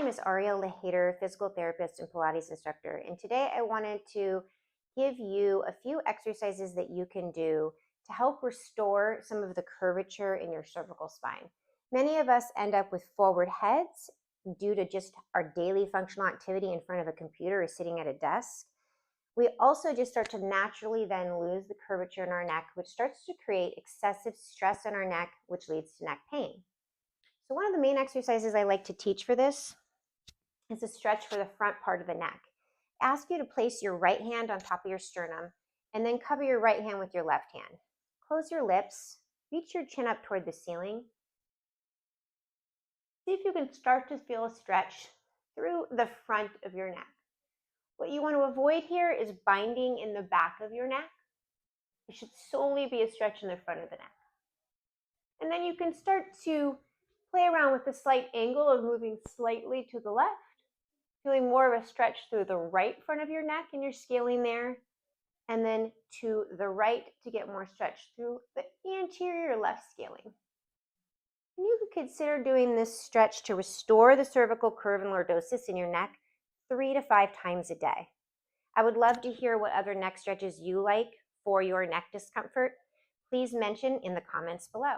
name is Ariel Lehaitre, physical therapist and Pilates instructor, and today I wanted to give you a few exercises that you can do to help restore some of the curvature in your cervical spine. Many of us end up with forward heads due to just our daily functional activity in front of a computer or sitting at a desk. We also just start to naturally then lose the curvature in our neck, which starts to create excessive stress on our neck, which leads to neck pain. So one of the main exercises I like to teach for this is a stretch for the front part of the neck. Ask you to place your right hand on top of your sternum and then cover your right hand with your left hand. Close your lips, reach your chin up toward the ceiling. See if you can start to feel a stretch through the front of your neck. What you want to avoid here is binding in the back of your neck. It should solely be a stretch in the front of the neck. And then you can start to play around with the slight angle of moving slightly to the left, feeling more of a stretch through the right front of your neck and you're scaling there, and then to the right to get more stretch through the anterior left scaling. And you could consider doing this stretch to restore the cervical curve and lordosis in your neck 3 to 5 times a day. I would love to hear what other neck stretches you like for your neck discomfort. Please mention in the comments below.